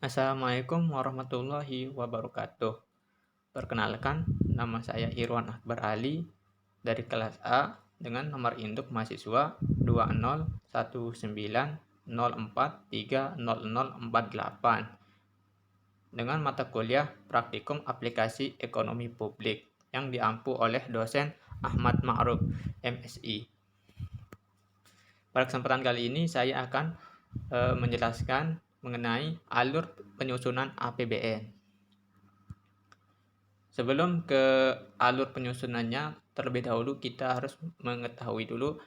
Assalamualaikum warahmatullahi wabarakatuh. Perkenalkan, nama saya Irwan Akbar Ali dari kelas A dengan nomor induk mahasiswa 201904300048 dengan mata kuliah Praktikum Aplikasi Ekonomi Publik yang diampu oleh dosen Ahmad Ma'ruf, MSI. Pada kesempatan kali ini saya akan menjelaskan mengenai alur penyusunan APBN. Sebelum ke alur penyusunannya, terlebih dahulu kita harus mengetahui dulu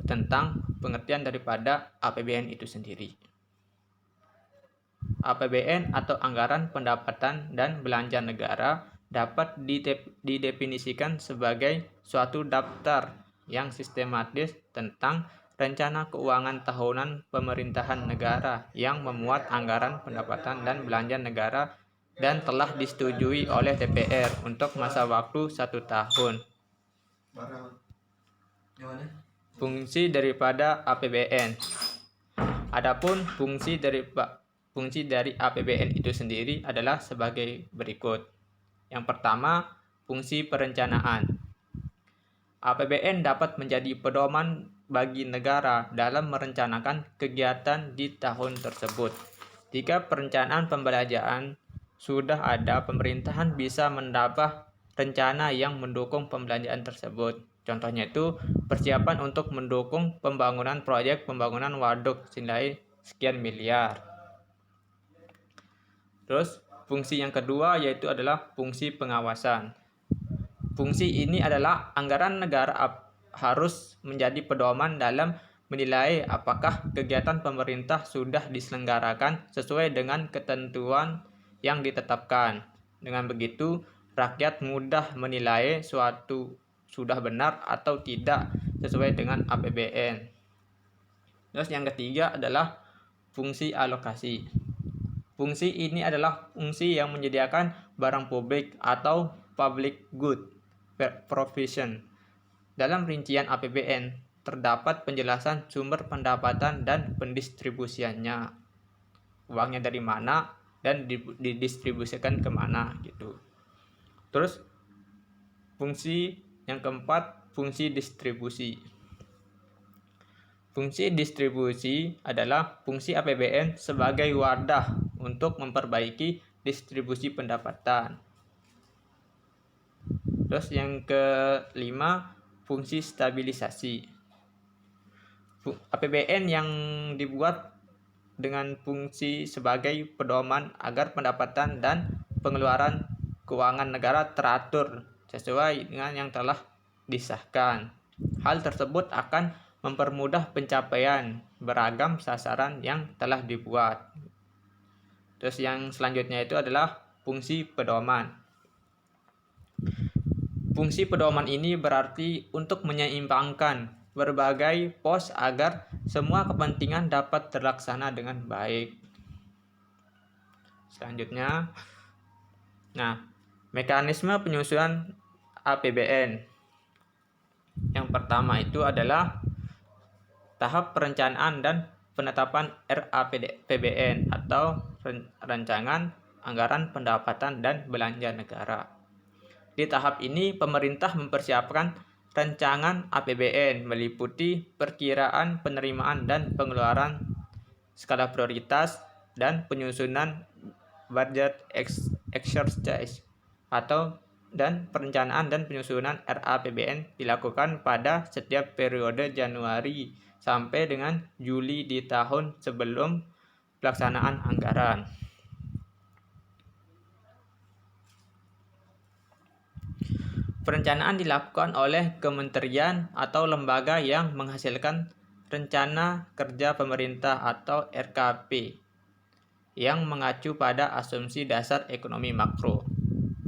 tentang pengertian daripada APBN itu sendiri. APBN atau Anggaran Pendapatan dan Belanja Negara dapat didefinisikan sebagai suatu daftar yang sistematis tentang rencana keuangan tahunan pemerintahan negara yang memuat anggaran pendapatan dan belanja negara dan telah disetujui oleh DPR untuk masa waktu 1 tahun. Fungsi daripada APBN. Adapun fungsi dari APBN itu sendiri adalah sebagai berikut. Yang pertama, fungsi perencanaan. APBN dapat menjadi pedoman bagi negara dalam merencanakan kegiatan di tahun tersebut. Jika perencanaan pembelanjaan sudah ada, pemerintahan bisa menambah rencana yang mendukung pembelanjaan tersebut. Contohnya itu persiapan untuk mendukung pembangunan proyek pembangunan waduk senilai sekian miliar. Terus fungsi yang kedua yaitu adalah fungsi pengawasan. Fungsi ini adalah anggaran negara harus menjadi pedoman dalam menilai apakah kegiatan pemerintah sudah diselenggarakan sesuai dengan ketentuan yang ditetapkan. Dengan begitu, rakyat mudah menilai suatu sudah benar atau tidak sesuai dengan APBN. Terus yang ketiga adalah fungsi alokasi. Fungsi ini adalah fungsi yang menyediakan barang publik atau public good provision. Dalam rincian APBN terdapat penjelasan sumber pendapatan dan pendistribusiannya. Uangnya dari mana dan didistribusikan kemana gitu. Terus fungsi yang keempat, fungsi distribusi. Fungsi distribusi adalah fungsi APBN sebagai wadah untuk memperbaiki distribusi pendapatan. Terus yang kelima, fungsi stabilisasi. APBN yang dibuat dengan fungsi sebagai pedoman agar pendapatan dan pengeluaran keuangan negara teratur sesuai dengan yang telah disahkan. Hal tersebut akan mempermudah pencapaian beragam sasaran yang telah dibuat. Terus yang selanjutnya itu adalah fungsi pedoman. Fungsi pedoman ini berarti untuk menyeimbangkan berbagai pos agar semua kepentingan dapat terlaksana dengan baik. Selanjutnya, mekanisme penyusunan APBN. Yang pertama itu adalah tahap perencanaan dan penetapan RAPBN atau Rancangan Anggaran Pendapatan dan Belanja Negara. Di tahap ini, pemerintah mempersiapkan rancangan APBN meliputi perkiraan penerimaan dan pengeluaran, skala prioritas, dan penyusunan budget exercise dan perencanaan dan penyusunan RAPBN dilakukan pada setiap periode Januari sampai dengan Juli di tahun sebelum pelaksanaan anggaran. Perencanaan dilakukan oleh kementerian atau lembaga yang menghasilkan rencana kerja pemerintah atau RKP yang mengacu pada asumsi dasar ekonomi makro.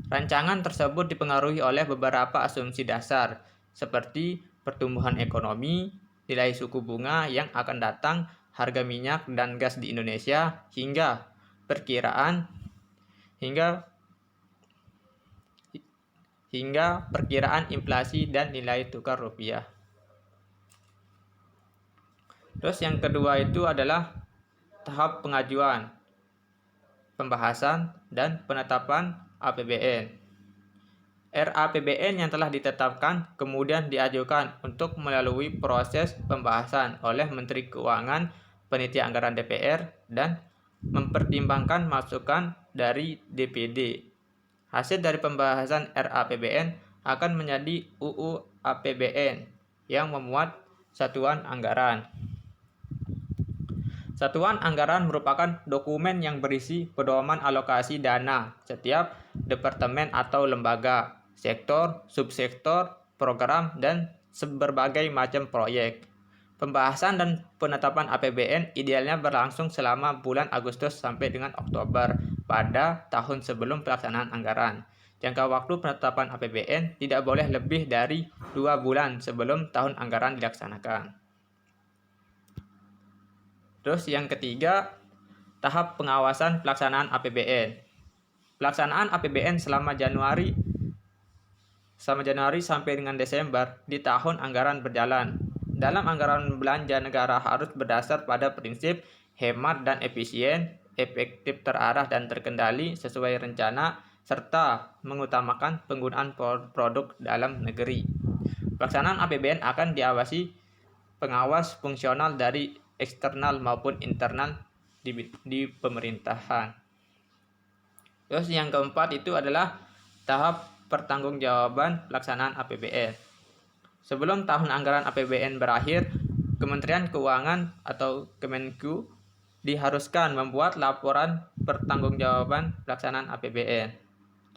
Rancangan tersebut dipengaruhi oleh beberapa asumsi dasar seperti pertumbuhan ekonomi, nilai suku bunga yang akan datang, harga minyak dan gas di Indonesia, hingga perkiraan inflasi dan nilai tukar rupiah. Terus yang kedua itu adalah tahap pengajuan. pembahasan dan penetapan APBN. RAPBN yang telah ditetapkan kemudian diajukan untuk melalui proses pembahasan oleh Menteri Keuangan, Panitia Anggaran DPR, dan mempertimbangkan masukan dari DPD. Hasil dari pembahasan RAPBN akan menjadi UU APBN yang memuat satuan anggaran. Satuan anggaran merupakan dokumen yang berisi pedoman alokasi dana setiap departemen atau lembaga, sektor, subsektor, program, dan berbagai macam proyek. Pembahasan dan penetapan APBN idealnya berlangsung selama bulan Agustus sampai dengan Oktober pada tahun sebelum pelaksanaan anggaran. Jangka waktu penetapan APBN tidak boleh lebih dari 2 bulan sebelum tahun anggaran dilaksanakan. Terus yang ketiga, tahap pengawasan pelaksanaan APBN. Pelaksanaan APBN selama Januari sampai dengan Desember di tahun anggaran berjalan. Dalam anggaran belanja negara harus berdasar pada prinsip hemat dan efisien, efektif, terarah dan terkendali sesuai rencana, serta mengutamakan penggunaan produk dalam negeri. Pelaksanaan APBN akan diawasi pengawas fungsional dari eksternal maupun internal di pemerintahan. Terus yang keempat itu adalah tahap pertanggungjawaban pelaksanaan APBN. Sebelum tahun anggaran APBN berakhir, Kementerian Keuangan atau Kemenku diharuskan membuat laporan pertanggungjawaban pelaksanaan APBN.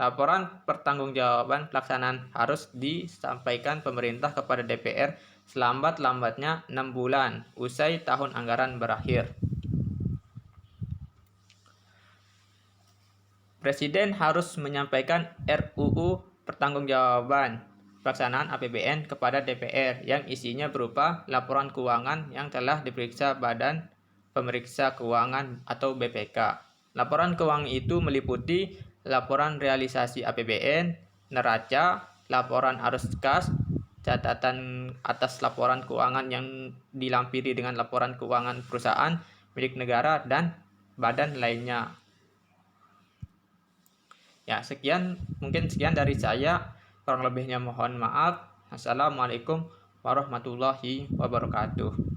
Laporan pertanggungjawaban pelaksanaan harus disampaikan pemerintah kepada DPR selambat-lambatnya 6 bulan usai tahun anggaran berakhir. Presiden harus menyampaikan RUU pertanggungjawaban pelaksanaan APBN kepada DPR yang isinya berupa laporan keuangan yang telah diperiksa Badan Pemeriksa Keuangan atau BPK. Laporan keuangan itu meliputi laporan realisasi APBN, neraca, laporan arus kas, catatan atas laporan keuangan yang dilampiri dengan laporan keuangan perusahaan, milik negara, dan badan lainnya. Ya, mungkin sekian dari saya. Kurang lebihnya mohon maaf. Assalamualaikum warahmatullahi wabarakatuh.